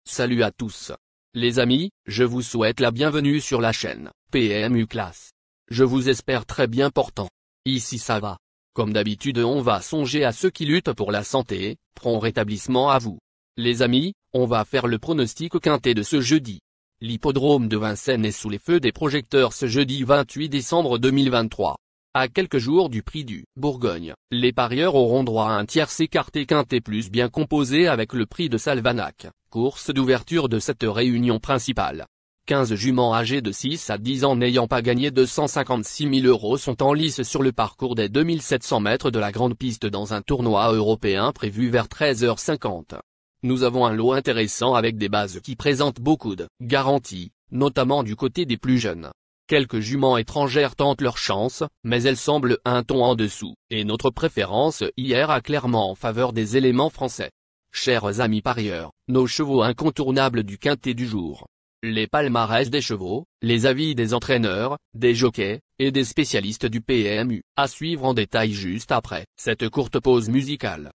Salut à tous. Les amis, je vous souhaite la bienvenue sur la chaîne PMU Classe. Je vous espère très bien portant. Ici ça va. Comme d'habitude on va songer à ceux qui luttent pour la santé, prompt rétablissement à vous. Les amis, on va faire le pronostic quintet de ce jeudi. L'hippodrome de Vincennes est sous les feux des projecteurs ce jeudi 28 décembre 2023. À quelques jours du prix du Bourgogne, les parieurs auront droit à un tiercé écarté quintet plus bien composé avec le prix de Salvanac, course d'ouverture de cette réunion principale. 15 juments âgés de 6 à 10 ans n'ayant pas gagné 256 000 € sont en lice sur le parcours des 2700 mètres de la grande piste dans un tournoi européen prévu vers 13h50. Nous avons un lot intéressant avec des bases qui présentent beaucoup de garanties, notamment du côté des plus jeunes. Quelques juments étrangères tentent leur chance, mais elles semblent un ton en dessous, et notre préférence hier a clairement en faveur des éléments français. Chers amis parieurs, nos chevaux incontournables du quintet du jour. Les palmarès des chevaux, les avis des entraîneurs, des jockeys, et des spécialistes du PMU, à suivre en détail juste après cette courte pause musicale.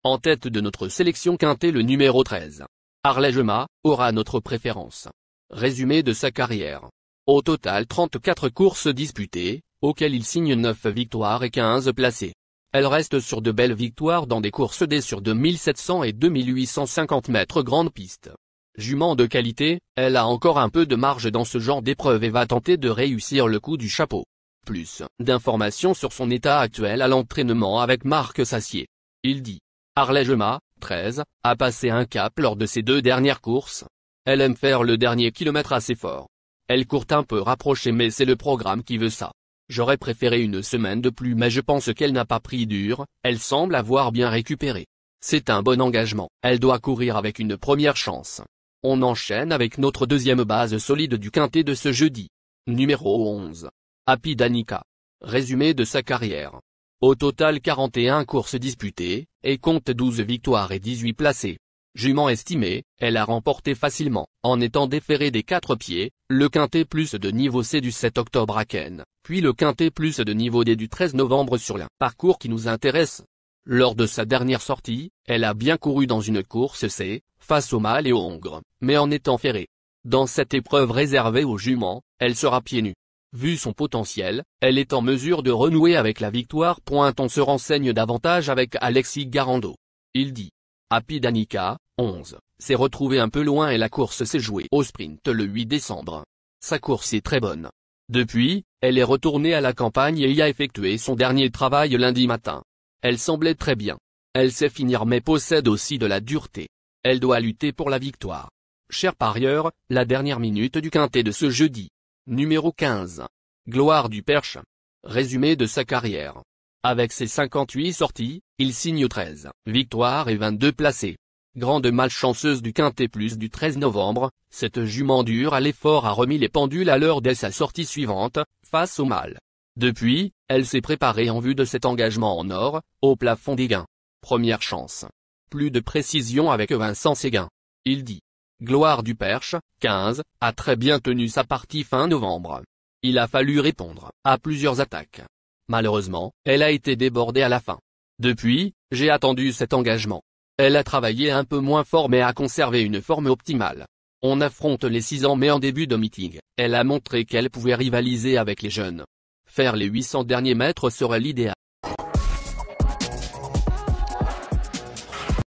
En tête de notre sélection quintet le numéro 13. Arlège-Ma, aura notre préférence. Résumé de sa carrière. Au total 34 courses disputées, auxquelles il signe 9 victoires et 15 placés. Elle reste sur de belles victoires dans des courses D sur 2700 et 2850 mètres grande piste. Jument de qualité, elle a encore un peu de marge dans ce genre d'épreuve et va tenter de réussir le coup du chapeau. Plus d'informations sur son état actuel à l'entraînement avec Marc Sassier. Il dit. Arlège-Ma, 13, a passé un cap lors de ses 2 dernières courses. Elle aime faire le dernier kilomètre assez fort. Elle court un peu rapprochée mais c'est le programme qui veut ça. J'aurais préféré une semaine de plus mais je pense qu'elle n'a pas pris dur, elle semble avoir bien récupéré. C'est un bon engagement, elle doit courir avec une première chance. On enchaîne avec notre deuxième base solide du quintet de ce jeudi. Numéro 11. Happy Danica. Résumé de sa carrière. Au total 41 courses disputées, et compte 12 victoires et 18 placés. Jument estimée, elle a remporté facilement, en étant déférée des 4 pieds, le quintet plus de niveau C du 7 octobre à Cannes, puis le quintet plus de niveau D du 13 novembre sur l'un parcours qui nous intéresse. Lors de sa dernière sortie, elle a bien couru dans une course C, face au mâle et aux hongres, mais en étant ferrée. Dans cette épreuve réservée aux juments, elle sera pieds nus. Vu son potentiel, elle est en mesure de renouer avec la victoire. On se renseigne davantage avec Alexis Garando. Il dit. Happy Danica, 11, s'est retrouvé un peu loin et la course s'est jouée au sprint le 8 décembre. Sa course est très bonne. Depuis, elle est retournée à la campagne et y a effectué son dernier travail lundi matin. Elle semblait très bien. Elle sait finir mais possède aussi de la dureté. Elle doit lutter pour la victoire. Chers parieurs, la dernière minute du quintet de ce jeudi. Numéro 15. Gloire du Perche. Résumé de sa carrière. Avec ses 58 sorties, il signe 13 victoires et 22 placés. Grande malchanceuse du quintet plus du 13 novembre, cette jument dure à l'effort a remis les pendules à l'heure dès sa sortie suivante, face au mâle. Depuis, elle s'est préparée en vue de cet engagement en or, au plafond des gains. Première chance. Plus de précision avec Vincent Séguin. Il dit. Gloire du Perche, 15, a très bien tenu sa partie fin novembre. Il a fallu répondre à plusieurs attaques. Malheureusement, elle a été débordée à la fin. Depuis, j'ai attendu cet engagement. Elle a travaillé un peu moins fort mais a conservé une forme optimale. On affronte les 6 ans mais en début de meeting, elle a montré qu'elle pouvait rivaliser avec les jeunes. Faire les 800 derniers mètres serait l'idéal.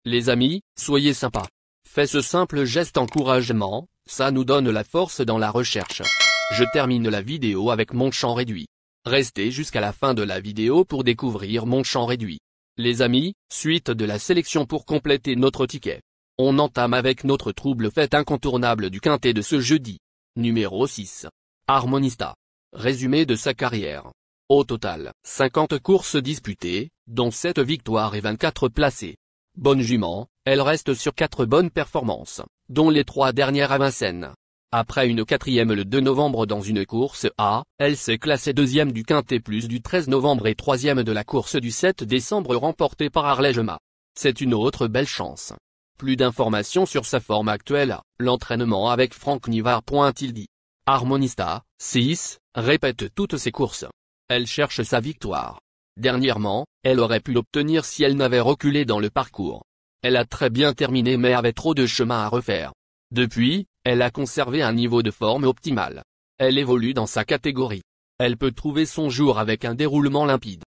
Les amis, soyez sympas. Fais ce simple geste encouragement, ça nous donne la force dans la recherche. Je termine la vidéo avec mon champ réduit. Restez jusqu'à la fin de la vidéo pour découvrir mon champ réduit. Les amis, suite de la sélection pour compléter notre ticket. On entame avec notre trouble fête incontournable du quintet de ce jeudi. Numéro 6. Harmonista. Résumé de sa carrière. Au total, 50 courses disputées, dont 7 victoires et 24 placés. Bonne jument, elle reste sur 4 bonnes performances, dont les 3 dernières à Vincennes. Après une 4e le 2 novembre dans une course A, elle s'est classée 2e du quintet plus du 13 novembre et 3e de la course du 7 décembre remportée par Arlège-Ma. C'est une autre belle chance. Plus d'informations sur sa forme actuelle, l'entraînement avec Franck Nivard. Il dit. Harmonista, 6, répète toutes ses courses. Elle cherche sa victoire. Dernièrement, elle aurait pu l'obtenir si elle n'avait reculé dans le parcours. Elle a très bien terminé mais avait trop de chemin à refaire. Depuis, elle a conservé un niveau de forme optimal. Elle évolue dans sa catégorie. Elle peut trouver son jour avec un déroulement limpide.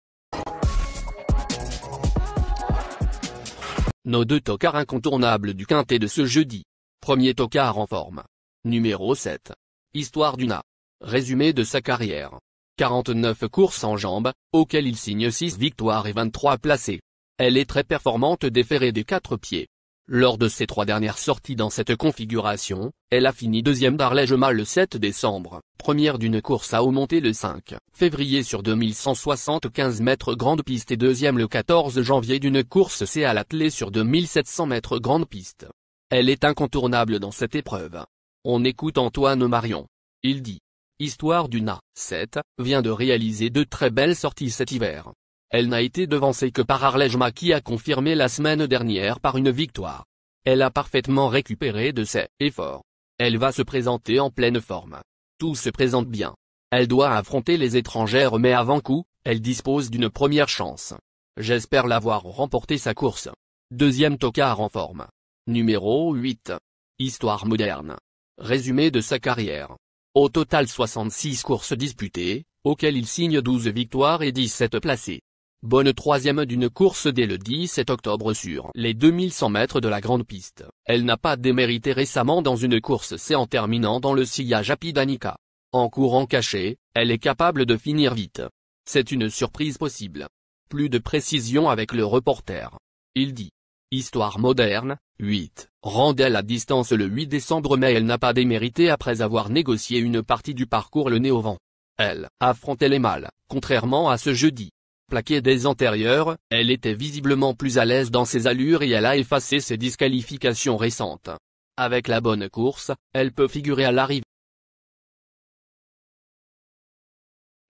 Nos deux tocards incontournables du quintet de ce jeudi. Premier tocard en forme. Numéro 7. Histoire d'Una. Résumé de sa carrière. 49 courses en jambes, auxquelles il signe 6 victoires et 23 placés. Elle est très performante déférée des 4 pieds. Lors de ses 3 dernières sorties dans cette configuration, elle a fini deuxième d'Arlège-Mât le 7 décembre, première d'une course à eau montée le 5 février sur 2175 mètres grande piste et deuxième le 14 janvier d'une course C à l'attelé sur 2700 mètres grande piste. Elle est incontournable dans cette épreuve. On écoute Antoine Marion. Il dit: Histoire d'Una, 7, vient de réaliser de très belles sorties cet hiver. Elle n'a été devancée que par Arlège-Mât qui a confirmé la semaine dernière par une victoire. Elle a parfaitement récupéré de ses efforts. Elle va se présenter en pleine forme. Tout se présente bien. Elle doit affronter les étrangères mais avant coup, elle dispose d'une première chance. J'espère l'avoir remporté sa course. Deuxième tocard en forme. Numéro 8. Histoire moderne. Résumé de sa carrière. Au total 66 courses disputées, auxquelles il signe 12 victoires et 17 placés. Bonne troisième d'une course dès le 17 octobre sur les 2100 mètres de la grande piste. Elle n'a pas démérité récemment dans une course C en terminant dans le sillage Apidanica. En courant caché, elle est capable de finir vite. C'est une surprise possible. Plus de précision avec le reporter. Il dit: Histoire moderne, 8, rendait la distance le 8 décembre mais elle n'a pas démérité après avoir négocié une partie du parcours le nez au vent. Elle affrontait les mâles, contrairement à ce jeudi. Plaquée des antérieurs, elle était visiblement plus à l'aise dans ses allures et elle a effacé ses disqualifications récentes. Avec la bonne course, elle peut figurer à l'arrivée.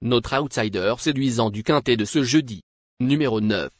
Notre outsider séduisant du quintet de ce jeudi. Numéro 9.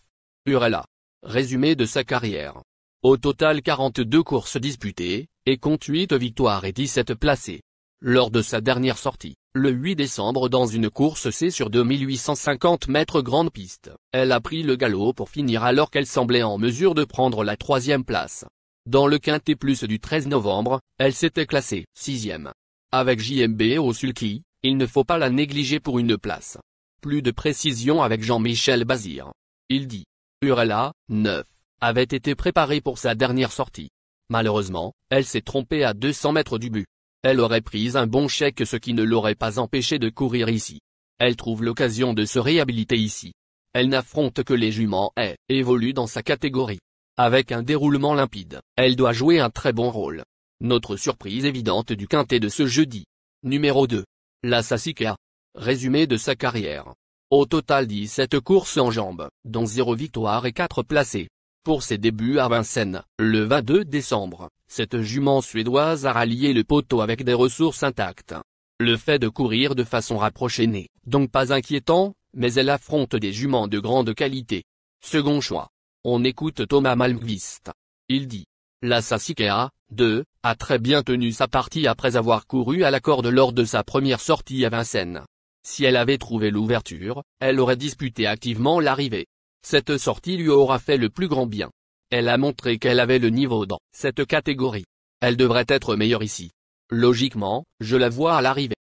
Urella. Résumé de sa carrière. Au total 42 courses disputées, et compte 8 victoires et 17 placés. Lors de sa dernière sortie, le 8 décembre dans une course C sur 2850 mètres grande piste, elle a pris le galop pour finir alors qu'elle semblait en mesure de prendre la 3e place. Dans le quintet plus du 13 novembre, elle s'était classée 6e. Avec JMB au sulky, il ne faut pas la négliger pour une place. Plus de précision avec Jean-Michel Bazir. Il dit: Urella, 9, avait été préparée pour sa dernière sortie. Malheureusement, elle s'est trompée à 200 mètres du but. Elle aurait pris un bon chèque ce qui ne l'aurait pas empêché de courir ici. Elle trouve l'occasion de se réhabiliter ici. Elle n'affronte que les juments et évolue dans sa catégorie. Avec un déroulement limpide, elle doit jouer un très bon rôle. Notre surprise évidente du quintet de ce jeudi. Numéro 2. La Sassicaia. Résumé de sa carrière. Au total 17 courses en jambes, dont 0 victoire et 4 placés. Pour ses débuts à Vincennes, le 22 décembre, cette jument suédoise a rallié le poteau avec des ressources intactes. Le fait de courir de façon rapprochée n'est donc pas inquiétant, mais elle affronte des juments de grande qualité. Second choix. On écoute Thomas Malmqvist. Il dit: La Sassicaia, 2, a très bien tenu sa partie après avoir couru à la corde lors de sa première sortie à Vincennes. Si elle avait trouvé l'ouverture, elle aurait disputé activement l'arrivée. Cette sortie lui aura fait le plus grand bien. Elle a montré qu'elle avait le niveau dans cette catégorie. Elle devrait être meilleure ici. Logiquement, je la vois à l'arrivée.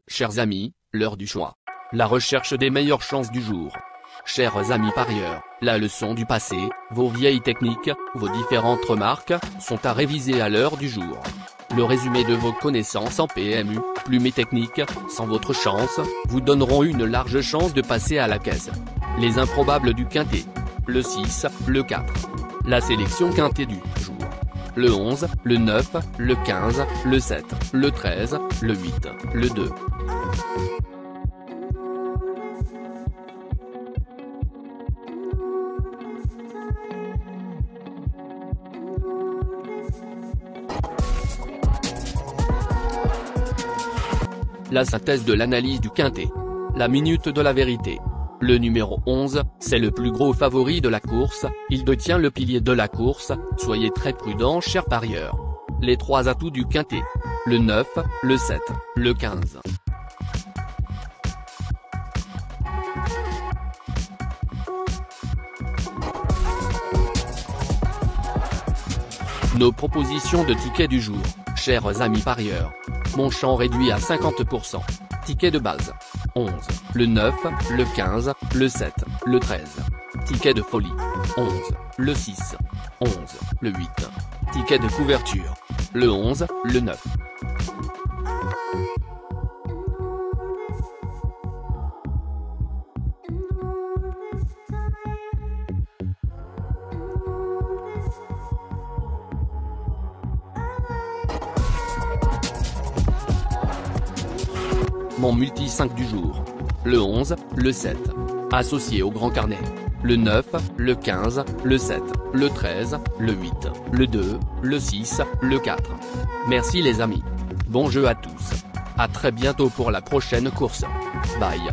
Chers amis, l'heure du choix. La recherche des meilleures chances du jour. Chers amis parieurs, la leçon du passé, vos vieilles techniques, vos différentes remarques, sont à réviser à l'heure du jour. Le résumé de vos connaissances en PMU, plumes et techniques, sans votre chance, vous donneront une large chance de passer à la caisse. Les improbables du quintet. Le 6, le 4. La sélection quintet du jour. Le 11, le 9, le 15, le 7, le 13, le 8, le 2. La synthèse de l'analyse du quintet. La minute de la vérité. Le numéro 11, c'est le plus gros favori de la course, il détient le pilier de la course, soyez très prudents chers parieurs. Les 3 atouts du quintet. Le 9, le 7, le 15. Nos propositions de tickets du jour, chers amis parieurs. Mon champ réduit à 50%. Ticket de base. 11, le 9, le 15, le 7, le 13. Ticket de folie. 11, le 6, 11, le 8. Ticket de couverture. Le 11, le 9. Mon multi 5 du jour. Le 11, le 7. Associé au grand carnet. Le 9, le 15, le 7, le 13, le 8, le 2, le 6, le 4. Merci les amis. Bon jeu à tous. À très bientôt pour la prochaine course. Bye.